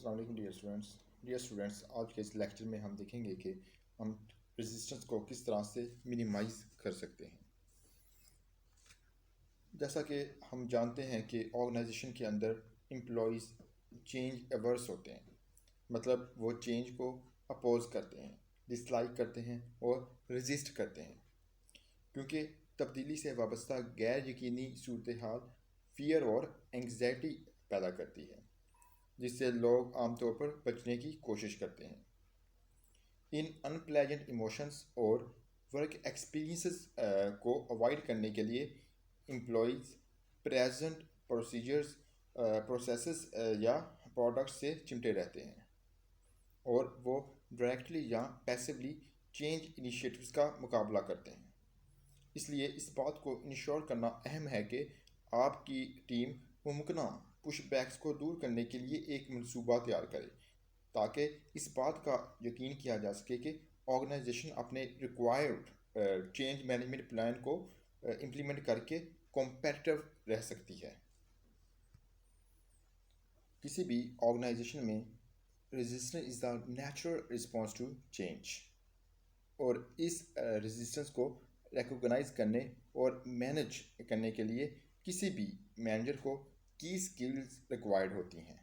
السلام علیکم dear students آج کے اس لیکچر میں ہم دیکھیں گے کہ ہم ریزسٹنس کو کس طرح سے منیمائز کر سکتے ہیں. جیسا کہ ہم جانتے ہیں کہ آرگنائزیشن کے اندر امپلائیز چینج ایورس ہوتے ہیں، مطلب وہ چینج کو اپوز کرتے ہیں، ڈس لائک کرتے ہیں اور ریزسٹ کرتے ہیں، کیونکہ تبدیلی سے وابستہ غیر یقینی صورتحال فیئر اور انگزائٹی پیدا کرتی ہے، جس سے لوگ عام طور پر بچنے کی کوشش کرتے ہیں. ان ان پلیجنٹ ایموشنس اور ورک ایکسپیرینسز کو اوائڈ کرنے کے لیے امپلائیز پریزنٹ پروسیسز یا پروڈکٹس سے چمٹے رہتے ہیں، اور وہ ڈائریکٹلی یا پیسولی چینج انیشیٹوز کا مقابلہ کرتے ہیں. اس لیے اس بات کو انشور کرنا اہم ہے کہ آپ کی ٹیم ممکنہ پش بیکس کو دور کرنے کے لیے ایک منصوبہ تیار کرے، تاکہ اس بات کا یقین کیا جا سکے کہ آرگنائزیشن اپنے ریکوائرڈ چینج مینجمنٹ پلان کو امپلیمنٹ کر کے کمپیٹیٹو رہ سکتی ہے. کسی بھی آرگنائزیشن میں resistance is the natural response to change, اور اس ریزسٹنس کو ریکوگنائز کرنے اور مینج کرنے کے لیے کسی بھی مینیجر کو کی سکلز ریکوائرڈ ہوتی ہیں.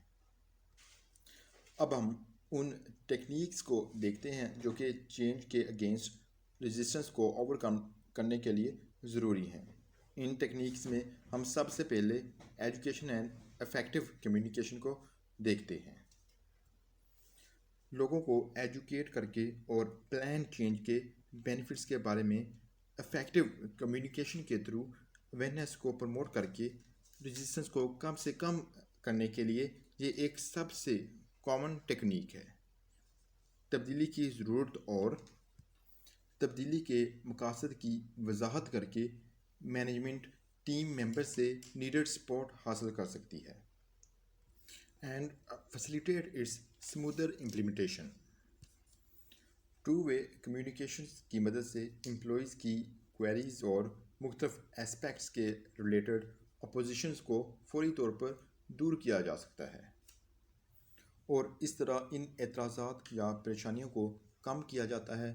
اب ہم ان ٹیکنیکس کو دیکھتے ہیں جو کہ چینج کے اگینسٹ ریزسٹنس کو اوور کم کرنے کے لیے ضروری ہیں. ان ٹیکنیکس میں ہم سب سے پہلے ایجوکیشن اینڈ افیکٹو کمیونیکیشن کو دیکھتے ہیں. لوگوں کو ایجوکیٹ کر کے اور پلان چینج کے بینیفٹس کے بارے میں افیکٹو کمیونیکیشن کے تھرو اویئرنیس کو پروموٹ کر کے ریزسٹنس کو کم سے کم کرنے کے لیے یہ ایک سب سے کامن ٹیکنیک ہے. تبدیلی کی ضرورت اور تبدیلی کے مقاصد کی وضاحت کر کے مینجمنٹ ٹیم ممبر سے نیڈڈ سپورٹ حاصل کر سکتی ہے and facilitate its smoother implementation. Two way communications کی مدد سے امپلائیز کی کوئریز اور مختلف اسپیکٹس کے ریلیٹڈ اپوزیشنز کو فوری طور پر دور کیا جا سکتا ہے، اور اس طرح ان اعتراضات یا پریشانیوں کو کم کیا جاتا ہے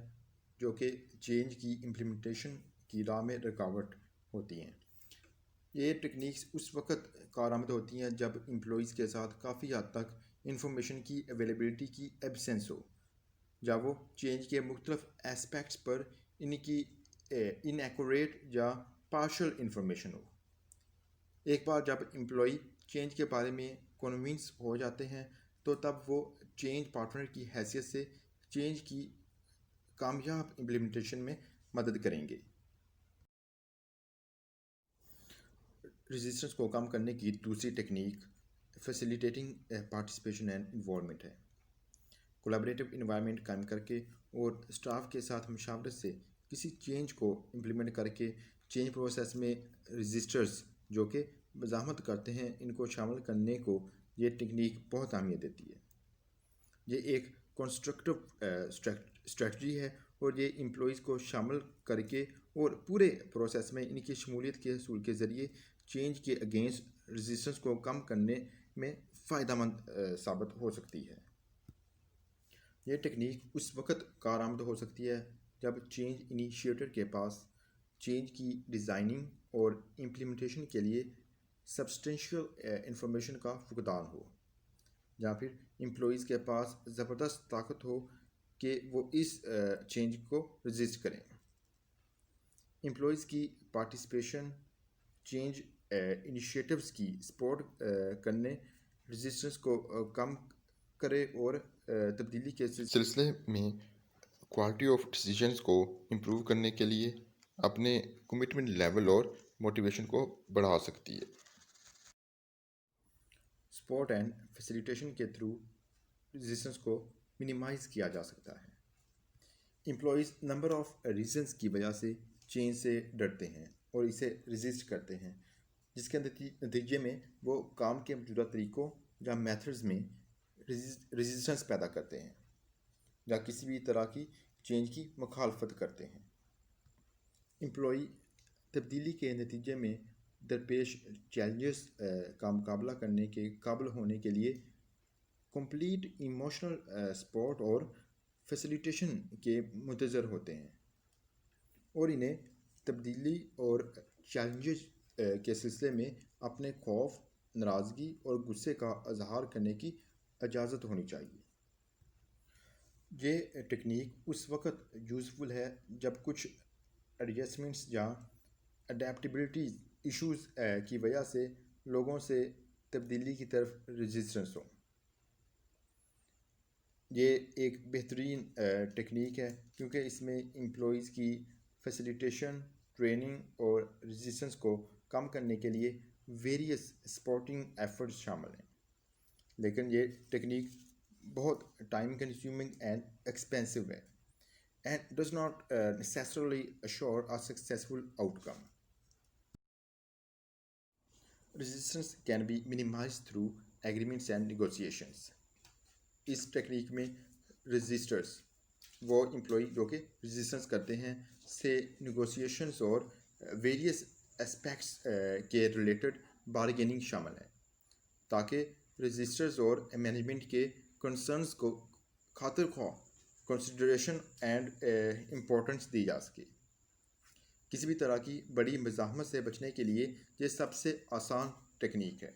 جو کہ چینج کی امپلیمنٹیشن کی راہ میں رکاوٹ ہوتی ہیں. یہ ٹیکنیکس اس وقت کارآمد ہوتی ہیں جب امپلائیز کے ساتھ کافی حد تک انفارمیشن کی اویلیبلٹی کی ایبسنس ہو، یا وہ چینج کے مختلف اسپیکٹس پر ان کی انیکوریٹ یا پارشل انفارمیشن ہو. ایک بار جب امپلائی چینج کے بارے میں کنونس ہو جاتے ہیں تو تب وہ چینج پارٹنر کی حیثیت سے چینج کی کامیاب امپلیمنٹیشن میں مدد کریں گے. ریزسٹنس کو کم کرنے کی دوسری technique facilitating participation and involvement ہے. کولیبریٹو انوائرمنٹ قائم کر کے اور اسٹاف کے ساتھ مشاورت سے کسی چینج کو امپلیمنٹ کر کے چینج پروسیس میں رجسٹرز جو کہ مزاحمت کرتے ہیں ان کو شامل کرنے کو یہ ٹیکنیک بہت اہمیت دیتی ہے. یہ ایک کنسٹرکٹیو اسٹریٹجی ہے اور یہ امپلائیز کو شامل کر کے اور پورے پروسیس میں ان کی شمولیت کے حصول کے ذریعے چینج کے اگینسٹ ریزسٹنس کو کم کرنے میں فائدہ مند ثابت ہو سکتی ہے. یہ ٹیکنیک اس وقت کارآمد ہو سکتی ہے جب چینج انیشیٹر کے پاس چینج کی ڈیزائننگ اور امپلیمنٹیشن کے لیے سبسٹینشیل انفارمیشن کا فقدان ہو، یا پھر امپلائیز کے پاس زبردست طاقت ہو کہ وہ اس چینج کو رجسٹ کریں. امپلائیز کی پارٹیسپیشن چینج انیشیٹوز کی سپورٹ کرنے رجسٹنس کو کم کرے اور تبدیلی کے سلسلے میں کوالٹی آف ڈیسیجنز کو امپروو کرنے کے لیے اپنے کمٹمنٹ لیول اور موٹیویشن کو بڑھا سکتی ہے. سپورٹ اینڈ فیسیلیٹیشن کے تھرو ریزسٹنس کو منیمائز کیا جا سکتا ہے. امپلائیز نمبر آف ریزنز کی وجہ سے چینج سے ڈرتے ہیں اور اسے ریزسٹ کرتے ہیں، جس کے نتیجے میں وہ کام کے موجودہ طریقوں یا میتھڈز میں ریزسٹنس پیدا کرتے ہیں یا کسی بھی طرح کی چینج کی مخالفت کرتے ہیں. امپلائی تبدیلی کے نتیجے میں درپیش چیلنجز کا مقابلہ کرنے کے قابل ہونے کے لیے کمپلیٹ ایموشنل سپورٹ اور فیسیلیٹیشن کے منتظر ہوتے ہیں، اور انہیں تبدیلی اور چیلنجز کے سلسلے میں اپنے خوف، ناراضگی اور غصے کا اظہار کرنے کی اجازت ہونی چاہیے۔ یہ ٹیکنیک اس وقت یوزفل ہے جب کچھ ایڈجسٹمنٹس یا اڈیپٹیبلٹی ایشوز کی وجہ سے لوگوں سے تبدیلی کی طرف ریزسٹنس ہو۔ یہ ایک بہترین ٹیکنیک ہے کیونکہ اس میں امپلائیز کی فیسیلیٹیشن، ٹریننگ اور ریزسٹنس کو کم کرنے کے لیے ویریس سپورٹنگ ایفرٹس شامل ہیں، لیکن یہ ٹیکنیک بہت ٹائم کنزیومنگ اینڈ ایکسپینسو ہے and does not necessarily assure a successful outcome. Resistance can be minimized through agreements and negotiations. اس ٹیکنیک میں رجسٹرز، وہ امپلائی جو کہ رجسٹنس کرتے ہیں، سے نیگوسیشنز اور ویریس اسپیکٹس کے ریلیٹڈ بارگیننگ شامل ہے تاکہ رجسٹرز اور مینجمنٹ کے کنسرنز کو خاطر خواہ کنسیڈریشن اینڈ امپورٹنس دی جا سکے۔ کسی بھی طرح کی بڑی مزاحمت سے بچنے کے لیے یہ سب سے آسان ٹیکنیک ہے۔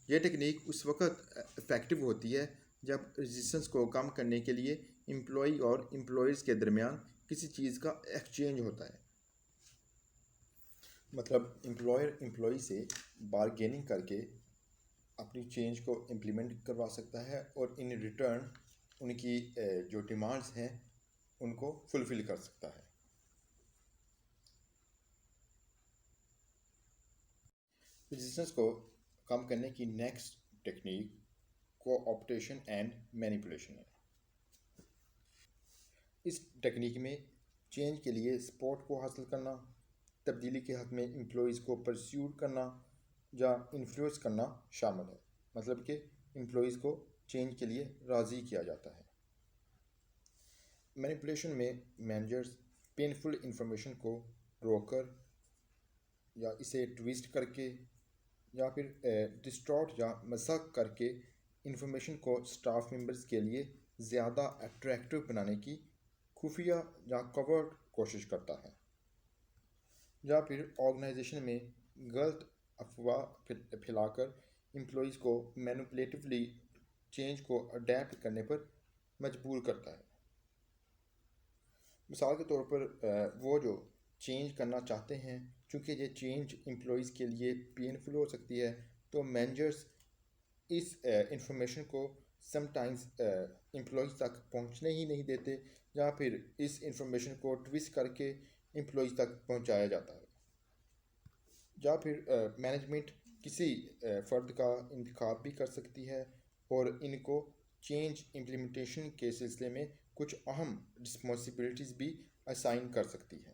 یہ ٹیکنیک اس وقت افیکٹو ہوتی ہے جب ریزسٹنس کو کم کرنے کے لیے امپلائی اور امپلائیز کے درمیان کسی چیز کا ایکسچینج ہوتا ہے۔ مطلب امپلائر امپلائی سے بارگیننگ کر کے اپنی چینج کو امپلیمنٹ کروا سکتا ہے اور ان ریٹرن ان کی جو ڈیمانڈز ہیں ان کو فلفل کر سکتا ہے۔ ریزسٹنس کو کم کرنے کی نیکسٹ ٹیکنیک کوآپٹیشن اینڈ مینیپولیشن ہے۔ اس ٹیکنیک میں چینج کے لیے سپورٹ کو حاصل کرنا، تبدیلی کے حق میں امپلائیز کو پرسیوڈ کرنا یا انفلوئنس کرنا شامل ہے، مطلب کہ امپلائیز کو چینج کے لیے راضی کیا جاتا ہے۔ مینیپولیشن میں مینیجرز پینفل انفارمیشن کو روک کر یا اسے ٹویسٹ کر کے یا پھر ڈسٹارٹ یا مسخ کر کے انفارمیشن کو اسٹاف ممبرز کے لیے زیادہ اٹریکٹیو بنانے کی خفیہ یا کورٹ کوشش کرتا ہے، یا پھر آرگنائزیشن میں غلط افواہ پھیلا کر امپلائیز کو مینیپولیٹیولی چینج کو اڈیپٹ کرنے پر مجبور کرتا ہے۔ مثال کے طور پر وہ جو چینج کرنا چاہتے ہیں، چونکہ یہ چینج امپلائیز کے لیے پینفل ہو سکتی ہے، تو مینیجرز اس انفارمیشن کو سم ٹائمز امپلائیز تک پہنچنے ہی نہیں دیتے، یا پھر اس انفارمیشن کو ٹویسٹ کر کے امپلائیز تک پہنچایا جاتا ہے، یا پھر مینجمنٹ کسی فرد کا انتخاب بھی کر سکتی ہے اور ان کو چینج امپلیمنٹیشن کے سلسلے میں کچھ اہم رسپانسبلٹیز بھی اسائن کر سکتی ہے۔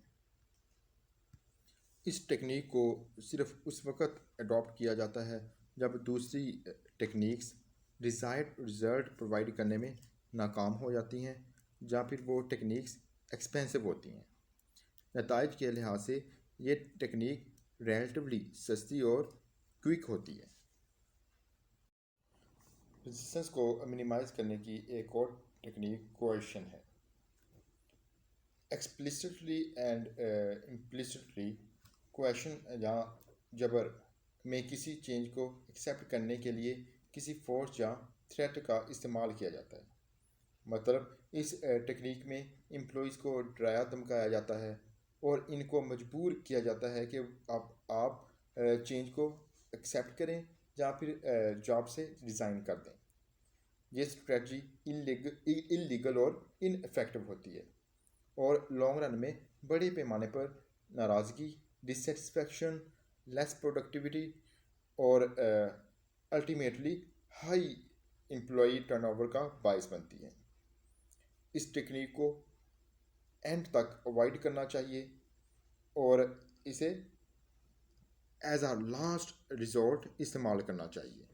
اس ٹیکنیک کو صرف اس وقت اڈاپٹ کیا جاتا ہے جب دوسری ٹیکنیکس ڈیزائرڈ رزلٹ پرووائڈ کرنے میں ناکام ہو جاتی ہیں، یا پھر وہ ٹیکنیکس ایکسپینسو ہوتی ہیں۔ نتائج کے لحاظ سے یہ ٹیکنیک ریلیٹیولی سستی اور کوئک ہوتی ہے۔ ریزسٹنس کو منیمائز کرنے کی ایک اور ٹیکنیک کوئرشن ہے۔ ایکسپلسٹلی اینڈ امپلسٹلی کوئرشن یا جبر میں کسی چینج کو ایکسیپٹ کرنے کے لیے کسی فورس یا تھریٹ کا استعمال کیا جاتا ہے۔ مطلب اس ٹیکنیک میں امپلائیز کو ڈرایا دھمکایا جاتا ہے اور ان کو مجبور کیا جاتا ہے کہ آپ چینج کو ایکسیپٹ کریں یا پھر جاب سے ریزائن کر دیں۔ یہ اسٹریٹجی انلیگل اور ان افیکٹو ہوتی ہے اور لانگ رن میں بڑے پیمانے پر ناراضگی، ڈسسیٹسفیکشن، لیس پروڈکٹیوٹی اور ultimately high employee turnover کا باعث بنتی ہے۔ اس ٹیکنیک کو اینڈ تک اوائڈ کرنا چاہیے اور اسے ایز اے لاسٹ ریزورٹ استعمال کرنا چاہیے۔